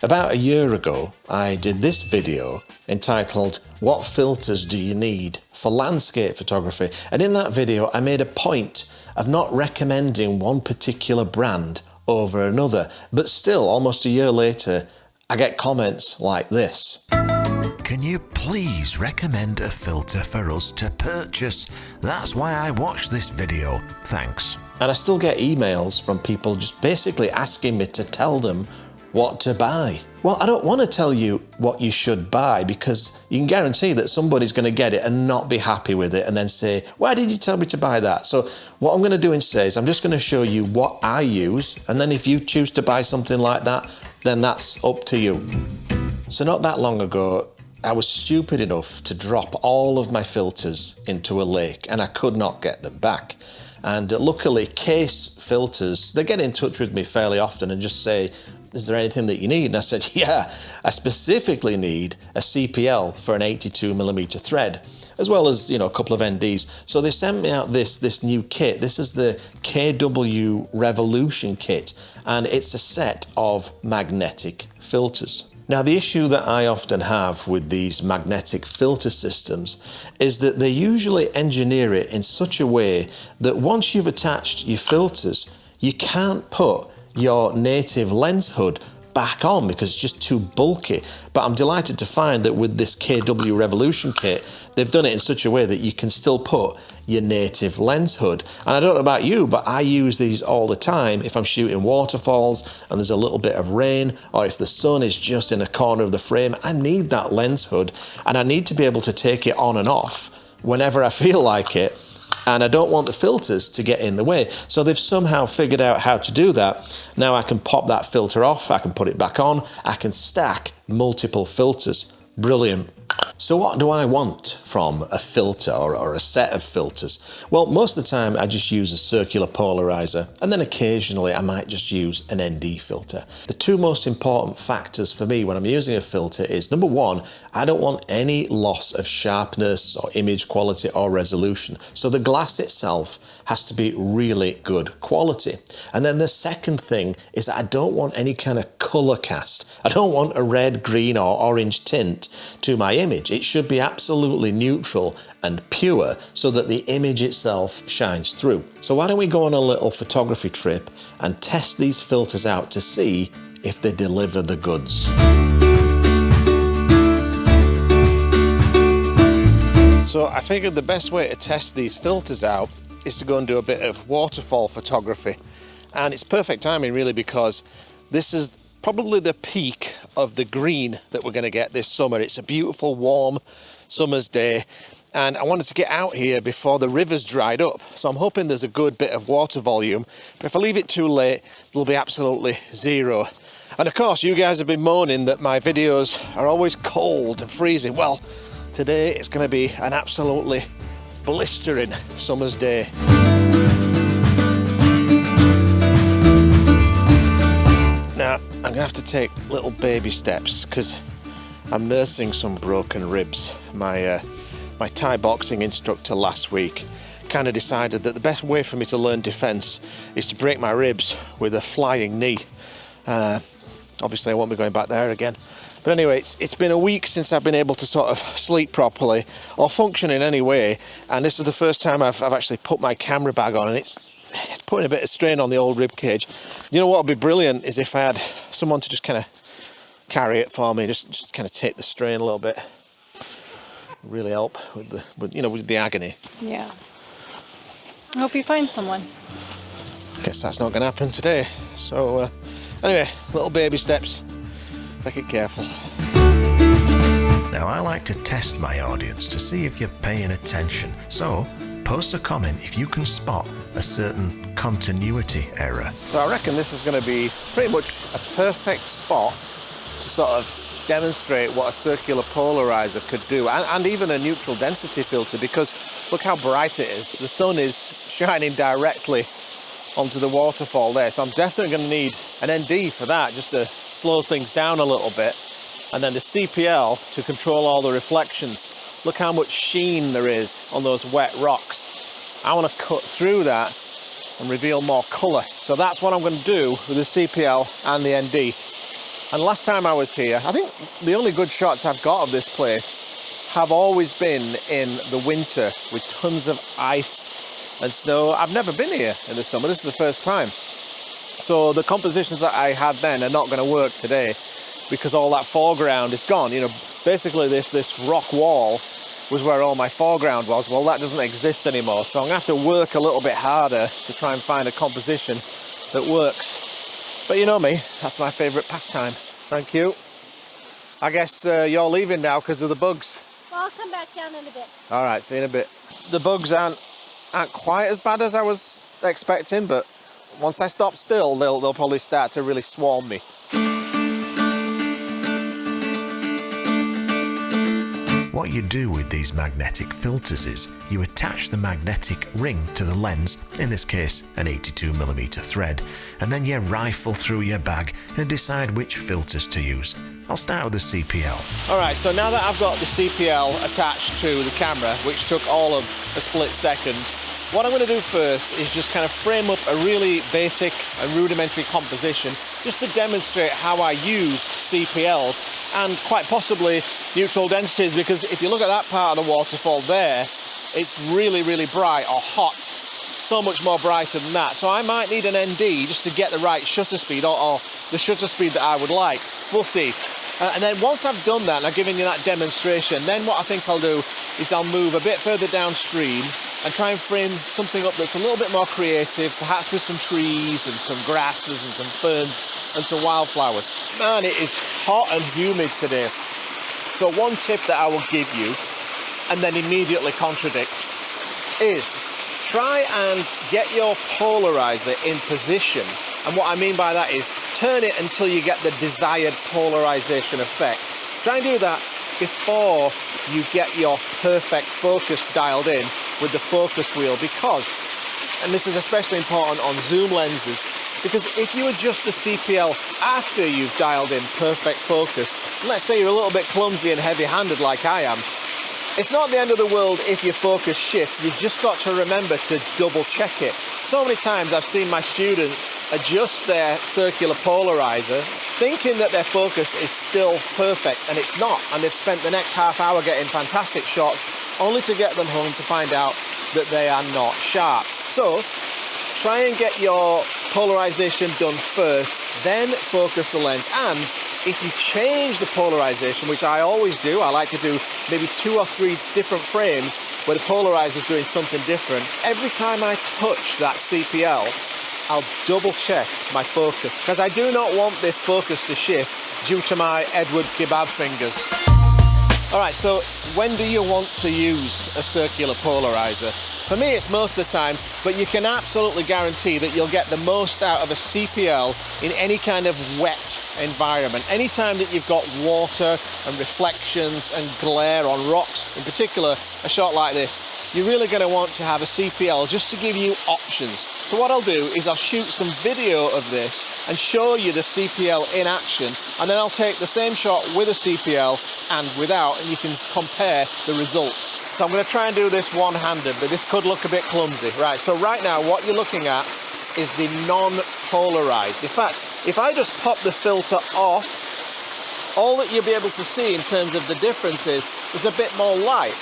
About a year ago, I did this video entitled, "What filters do you need for landscape photography?" And in that video, I made a point of not recommending one particular brand over another. But still, almost a year later, I get comments like this. Can you please recommend a filter for us to purchase? That's why I watched this video. Thanks. And I still get emails from people just basically asking me to tell them what to buy. Well, I don't want to tell you what you should buy, because you can guarantee that somebody's going to get it and not be happy with it and then say, "Why did you tell me to buy that?" So what I'm going to do instead is I'm just going to show you what I use, and then if you choose to buy something like that, then that's up to you. So not that long ago, I was stupid enough to drop all of my filters into a lake, and I could not get them back. And luckily, KASE filters, they get in touch with me fairly often and just say, "Is there anything that you need?" And I said, "Yeah, I specifically need a CPL for an 82mm thread, as well as, a couple of NDs." So they sent me out this new kit. This is the KW Revolution kit, and it's a set of magnetic filters. Now, the issue that I often have with these magnetic filter systems is that they usually engineer it in such a way that once you've attached your filters, you can't put your native lens hood back on because it's just too bulky. But I'm delighted to find that with this KW Revolution kit, they've done it in such a way that you can still put your native lens hood. And I don't know about you, but I use these all the time if I'm shooting waterfalls and there's a little bit of rain, or if the sun is just in a corner of the frame. I need that lens hood, and I need to be able to take it on and off whenever I feel like it. And I don't want the filters to get in the way. So they've somehow figured out how to do that. Now I can pop that filter off, I can put it back on, I can stack multiple filters. Brilliant. So what do I want from a filter or a set of filters? Well, most of the time I just use a circular polarizer, and then occasionally I might just use an ND filter. The two most important factors for me when I'm using a filter is, number one, I don't want any loss of sharpness or image quality or resolution. So the glass itself has to be really good quality. And then the second thing is that I don't want any kind of color cast. I don't want a red, green or orange tint to my image. It should be absolutely neutral and pure so that the image itself shines through. So why don't we go on a little photography trip and test these filters out to see if they deliver the goods. So I figured the best way to test these filters out is to go and do a bit of waterfall photography. And it's perfect timing really, because this is probably the peak of the green that we're going to get this summer. It's a beautiful warm summer's day, and I wanted to get out here before the river's dried up, so I'm hoping there's a good bit of water volume. But if I leave it too late, there'll be absolutely zero. And of course you guys have been moaning that my videos are always cold and freezing. Well, today it's going to be an absolutely blistering summer's day. Now, I'm gonna have to take little baby steps because I'm nursing some broken ribs. My Thai boxing instructor last week kind of decided that the best way for me to learn defense is to break my ribs with a flying knee. Obviously I won't be going back there again. But anyway, it's been a week since I've been able to sort of sleep properly or function in any way, and this is the first time I've actually put my camera bag on, and it's putting a bit of strain on the old rib cage. You know what would be brilliant is if I had someone to just kind of carry it for me, just kind of take the strain a little bit. Really help with the agony. Yeah. I hope you find someone. Guess that's not going to happen today. So anyway, little baby steps. Take it careful. Now I like to test my audience to see if you're paying attention. So post a comment if you can spot a certain continuity error. So I reckon this is going to be pretty much a perfect spot to sort of demonstrate what a circular polarizer could do, and even a neutral density filter, because look how bright it is. The sun is shining directly onto the waterfall there, so I'm definitely going to need an ND for that, just to slow things down a little bit, and then the CPL to control all the reflections. Look how much sheen there is on those wet rocks. I want to cut through that and reveal more colour. So that's what I'm going to do with the CPL and the ND. And last time I was here, I think the only good shots I've got of this place have always been in the winter with tons of ice and snow. I've never been here in the summer. This is the first time. So the compositions that I had then are not going to work today because all that foreground is gone. You know, basically this rock wall was where all my foreground was. Well, that doesn't exist anymore. So I'm going to have to work a little bit harder to try and find a composition that works. But you know me, that's my favourite pastime. Thank you. I guess you're leaving now because of the bugs. Well, I'll come back down in a bit. All right, see you in a bit. The bugs aren't quite as bad as I was expecting, but once I stop still, they'll probably start to really swarm me. What you do with these magnetic filters is you attach the magnetic ring to the lens, in this case an 82mm thread, and then you rifle through your bag and decide which filters to use. I'll start with the CPL. All right, so now that I've got the CPL attached to the camera, which took all of a split second, what I'm going to do first is just kind of frame up a really basic and rudimentary composition just to demonstrate how I use CPLs and quite possibly neutral densities, because if you look at that part of the waterfall there, it's really, really bright or hot, so much more brighter than that. So I might need an ND just to get the right shutter speed or the shutter speed that I would like. We'll see. And then once I've done that and I've given you that demonstration, then what I think I'll do is I'll move a bit further downstream and try and frame something up that's a little bit more creative, perhaps with some trees and some grasses and some ferns and some wildflowers. Man, it is hot and humid today. So one tip that I will give you, and then immediately contradict, is try and get your polarizer in position. And what I mean by that is turn it until you get the desired polarization effect. Try and do that before you get your perfect focus dialed in with the focus wheel, because, and this is especially important on zoom lenses, because if you adjust the CPL after you've dialed in perfect focus, let's say you're a little bit clumsy and heavy-handed like I am, it's not the end of the world if your focus shifts. You've just got to remember to double check it. So many times I've seen my students adjust their circular polarizer thinking that their focus is still perfect, and it's not, and they've spent the next half hour getting fantastic shots only to get them home to find out that they are not sharp. So try and get your polarization done first, then focus the lens. And if you change the polarization, which I always do, I like to do maybe 2 or 3 different frames where the polarizer is doing something different. Every time I touch that CPL, I'll double check my focus, because I do not want this focus to shift due to my Edward kebab fingers. All right, so when do you want to use a circular polarizer? For me, it's most of the time, but you can absolutely guarantee that you'll get the most out of a CPL in any kind of wet environment. Anytime that you've got water and reflections and glare on rocks, in particular, a shot like this, you're really going to want to have a CPL just to give you options. So what I'll do is I'll shoot some video of this and show you the CPL in action, and then I'll take the same shot with a CPL and without, and you can compare the results. So I'm going to try and do this one-handed, but this could look a bit clumsy. Right, so right now what you're looking at is the non-polarized. In fact, if I just pop the filter off, all that you'll be able to see in terms of the difference is there's a bit more light,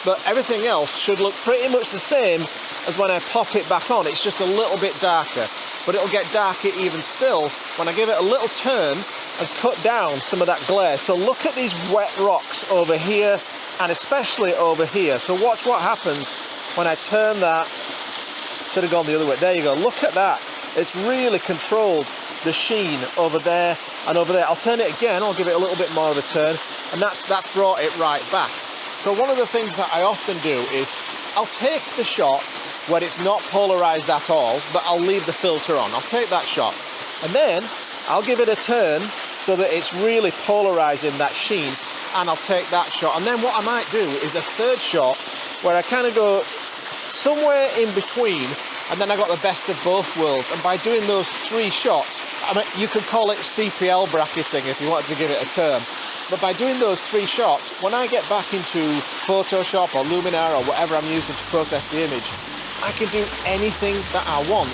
but everything else should look pretty much the same as when I pop it back on. It's just a little bit darker, but it'll get darker even still when I give it a little turn and cut down some of that glare. So look at these wet rocks over here, and especially over here. So watch what happens when I turn that. Should have gone the other way. There you go. Look at that. It's really controlled the sheen over there and over there. I'll turn it again. I'll give it a little bit more of a turn, and that's brought it right back. So one of the things that I often do is I'll take the shot where it's not polarized at all, but I'll leave the filter on. I'll take that shot, and then I'll give it a turn so that it's really polarizing that sheen, and I'll take that shot. And then what I might do is a third shot where I kind of go somewhere in between, and then I got the best of both worlds. And by doing those 3 shots, I mean, you could call it CPL bracketing if you wanted to give it a term. But by doing those 3 shots, when I get back into Photoshop or Luminar or whatever I'm using to process the image, I can do anything that I want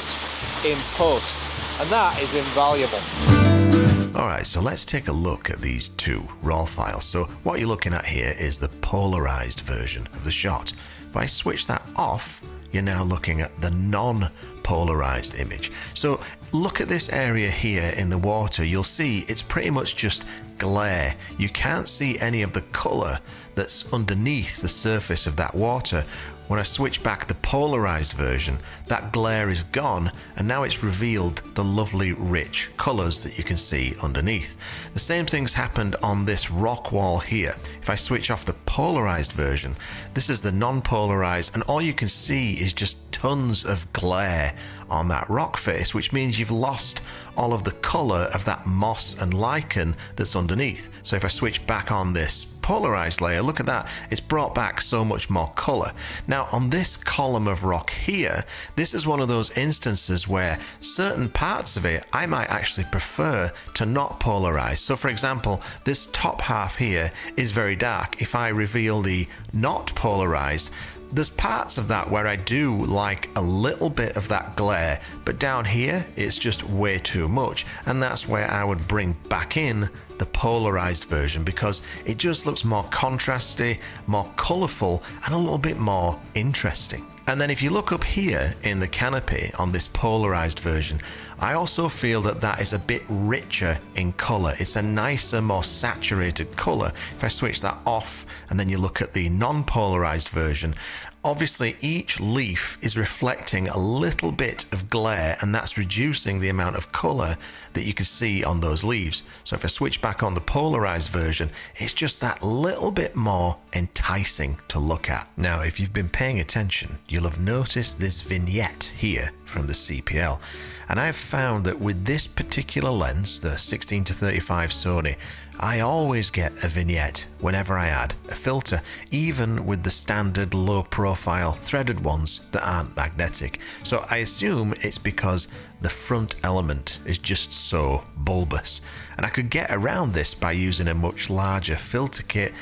in post, and that is invaluable. Alright, so let's take a look at these two raw files. So what you're looking at here is the polarized version of the shot. If I switch that off, you're now looking at the non-polarized image. So look at this area here in the water. You'll see it's pretty much just glare. You can't see any of the color that's underneath the surface of that water. When I switch back the polarized version, that glare is gone, and now it's revealed the lovely rich colors that you can see underneath. The same thing's happened on this rock wall here. If I switch off the polarized version, this is the non-polarized, and all you can see is just tons of glare on that rock face, which means you've lost all of the color of that moss and lichen that's underneath. So if I switch back on this polarized layer, look at that, it's brought back so much more color. Now on this column of rock here, this is one of those instances where certain parts of it I might actually prefer to not polarize. So for example, this top half here is very dark. If I reveal the not polarized, there's parts of that where I do like a little bit of that glare, but down here it's just way too much, and that's where I would bring back in the polarized version, because it just looks more contrasty, more colorful, and a little bit more interesting. And then if you look up here in the canopy on this polarized version, I also feel that that is a bit richer in color. It's a nicer, more saturated color. If I switch that off and then you look at the non-polarized version, obviously each leaf is reflecting a little bit of glare, and that's reducing the amount of color that you can see on those leaves. So if I switch back on the polarized version, it's just that little bit more enticing to look at. Now, if you've been paying attention, you'll have noticed this vignette here from the CPL. And I've found that with this particular lens, the 16-35 Sony, I always get a vignette whenever I add a filter, even with the standard low profile threaded ones that aren't magnetic. So I assume it's because the front element is just so bulbous. And I could get around this by using a much larger filter kit,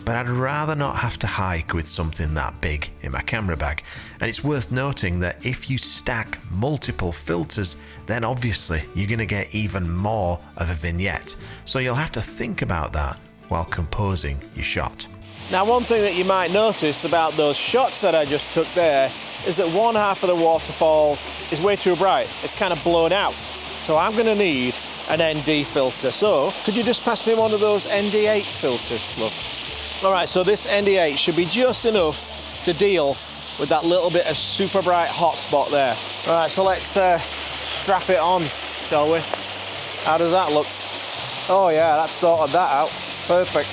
but I'd rather not have to hike with something that big in my camera bag. And it's worth noting that if you stack multiple filters, then obviously you're going to get even more of a vignette. So you'll have to think about that while composing your shot. Now, one thing that you might notice about those shots that I just took there is that one half of the waterfall is way too bright. It's kind of blown out. So I'm going to need an ND filter. So could you just pass me one of those ND8 filters, love? All right, so this ND8 should be just enough to deal with that little bit of super bright hot spot there. All right, so let's strap it on, shall we? How does that look? Oh yeah, that's sorted that out. Perfect.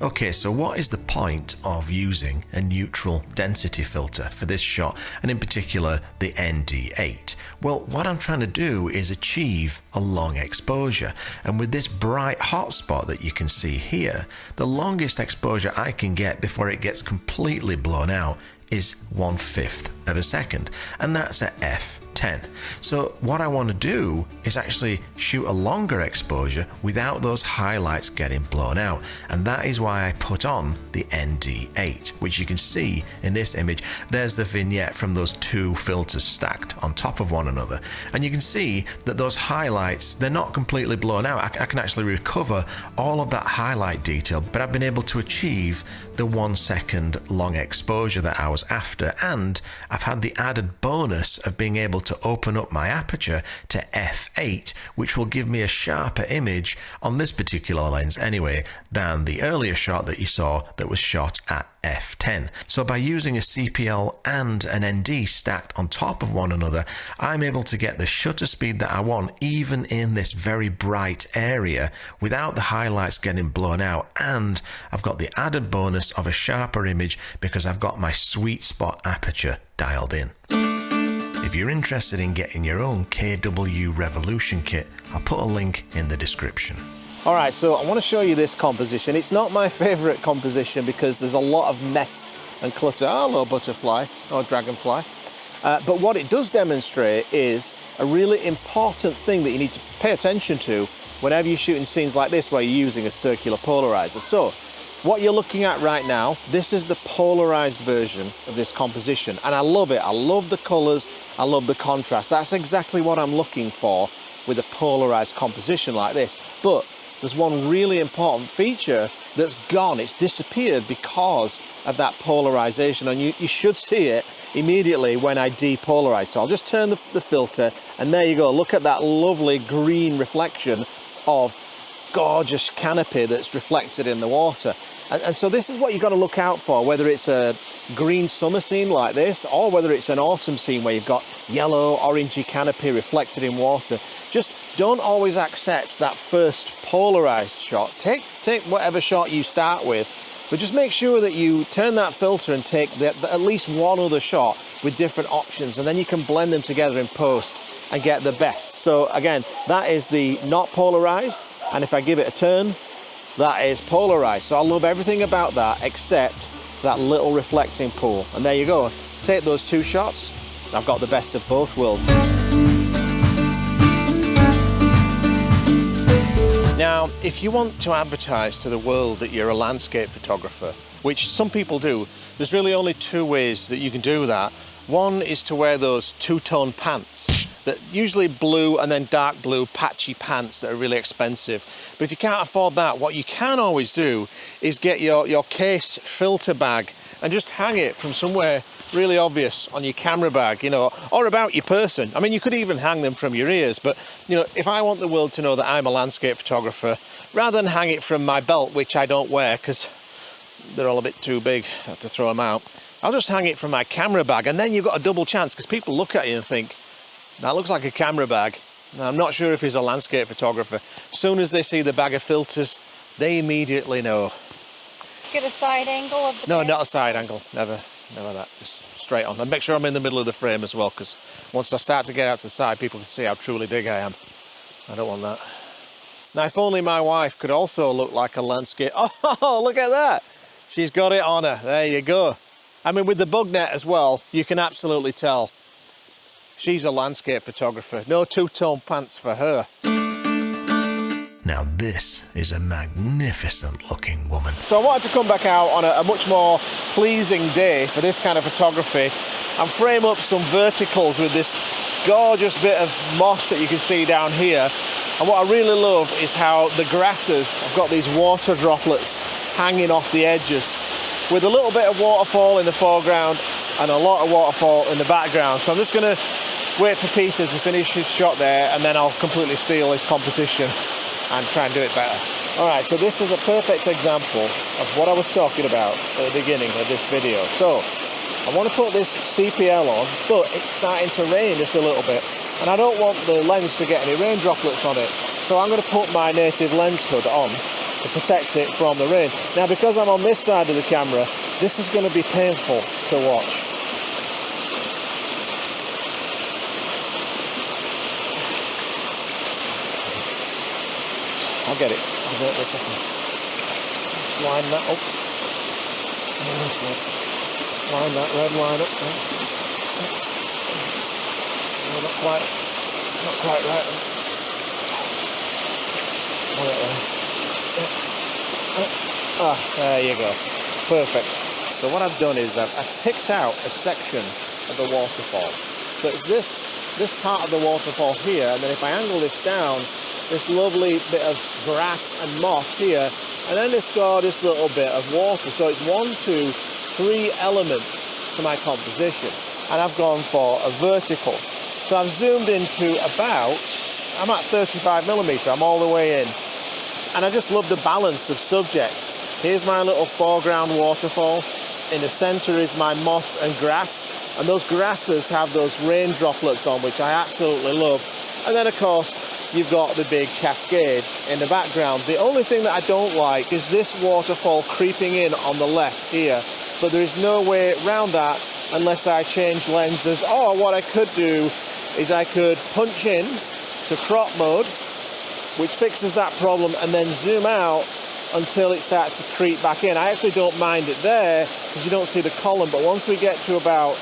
Okay, so what is the point of using a neutral density filter for this shot, and in particular the ND8? Well, what I'm trying to do is achieve a long exposure, and with this bright hotspot that you can see here, the longest exposure I can get before it gets completely blown out is 1/5 of a second, and that's at f10. So what I want to do is actually shoot a longer exposure without those highlights getting blown out, and that is why I put on the ND8, which you can see in this image. There's the vignette from those two filters stacked on top of one another, and you can see that those highlights, they're not completely blown out. I can actually recover all of that highlight detail, but I've been able to achieve the 1 second long exposure that I was after, and I've had the added bonus of being able to open up my aperture to f8, which will give me a sharper image on this particular lens anyway than the earlier shot that you saw that was shot at f10. So by using a CPL and an ND stacked on top of one another, I'm able to get the shutter speed that I want even in this very bright area without the highlights getting blown out, and I've got the added bonus of a sharper image because I've got my sweet spot aperture dialed in. If you're interested in getting your own KW Revolution kit, I'll put a link in the description. All right, so I want to show you this composition. It's not my favorite composition because there's a lot of mess and clutter. Oh, hello, butterfly or dragonfly. But what it does demonstrate is a really important thing that you need to pay attention to whenever you're shooting scenes like this where you're using a circular polarizer. So what you're looking at right now, this is the polarized version of this composition, and I love it. I love the colors, I love the contrast. That's exactly what I'm looking for with a polarized composition like this. But there's one really important feature that's gone. It's disappeared because of that polarization, and you should see it immediately when I depolarize. So I'll just turn the filter, and there you go. Look at that lovely green reflection of gorgeous canopy that's reflected in the water. And so this is what you've got to look out for, whether it's a green summer scene like this, or whether it's an autumn scene where you've got yellow, orangey canopy reflected in water. Just don't always accept that first polarized shot. Take whatever shot you start with, but just make sure that you turn that filter and take at least one other shot with different options, and then you can blend them together in post and get the best. So again, that is the not polarized, and if I give it a turn, that is polarized. So I love everything about that except that little reflecting pool. And there you go. Take those two shots. I've got the best of both worlds. Now, if you want to advertise to the world that you're a landscape photographer, which some people do, there's really only two ways that you can do that. One is to wear those two-tone pants, that usually blue and then dark blue patchy pants that are really expensive. But if you can't afford that, what you can always do is get your KASE filter bag and just hang it from somewhere really obvious on your camera bag, you know, or about your person. I mean, you could even hang them from your ears, but you know, if I want the world to know that I'm a landscape photographer, rather than hang it from my belt, which I don't wear because they're all a bit too big, I have to throw them out, I'll just hang it from my camera bag, and then you've got a double chance, because people look at you and think, that looks like a camera bag. Now, I'm not sure if he's a landscape photographer. As soon as they see the bag of filters, they immediately know. Get a side angle of the No, bag? not a side angle, never that, just straight on. And make sure I'm in the middle of the frame as well, because once I start to get out to the side, people can see how truly big I am. I don't want that. Now, if only my wife could also look like a landscape. Oh, look at that. She's got it on her, there you go. I mean, with the bug net as well, you can absolutely tell she's a landscape photographer. No two-tone pants for her. Now this is a magnificent looking woman. So I wanted to come back out on a much more pleasing day for this kind of photography and frame up some verticals with this gorgeous bit of moss that you can see down here. And what I really love is how the grasses have got these water droplets hanging off the edges, with a little bit of waterfall in the foreground and a lot of waterfall in the background. So I'm just going to wait for Peter to finish his shot there, and then I'll completely steal his composition and try and do it better. Alright, so this is a perfect example of what I was talking about at the beginning of this video. So I want to put this CPL on, but it's starting to rain just a little bit, and I don't want the lens to get any rain droplets on it. So I'm going to put my native lens hood on to protect it from the rain. Now, because I'm on this side of the camera, this is going to be painful to watch. I'll get it. I'll get it in a second. Line that up. Line that red line up. No, not quite right. There you go. Perfect. So what I've done is I've picked out a section of the waterfall. So it's this part of the waterfall here, and then if I angle this down, this lovely bit of grass and moss here, and then this gorgeous little bit of water. So it's 1, 2, 3 elements to my composition, and I've gone for a vertical. So I've zoomed into about, I'm at 35mm, I'm all the way in, and I just love the balance of subjects. Here's my little foreground waterfall. In the center is my moss and grass, and those grasses have those rain droplets on, which I absolutely love. And then of course you've got the big cascade in the background. The only thing that I don't like is this waterfall creeping in on the left here, but there is no way around that unless I change lenses. Or what I could do is I could punch in to crop mode, which fixes that problem, and then zoom out until it starts to creep back in. I actually don't mind it there because you don't see the column, but once we get to about,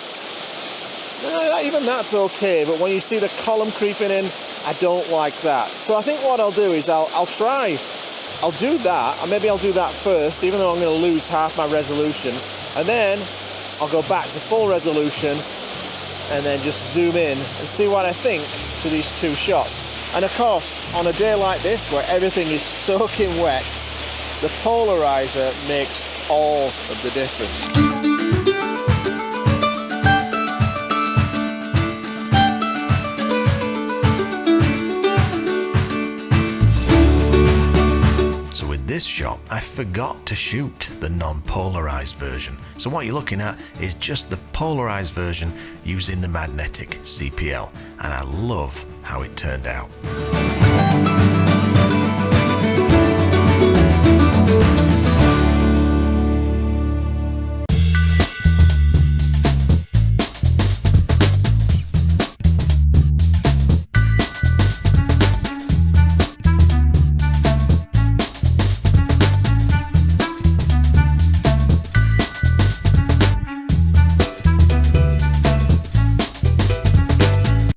even that's okay, but when you see the column creeping in, I don't like that. So I think what I'll do is I'll do that, and maybe I'll do that first, even though I'm going to lose half my resolution, and then I'll go back to full resolution and then just zoom in and see what I think to these two shots. And of course, on a day like this where everything is soaking wet, the polarizer makes all of the difference. This shot, I forgot to shoot the non-polarized version. So what you're looking at is just the polarized version using the magnetic CPL, and I love how it turned out.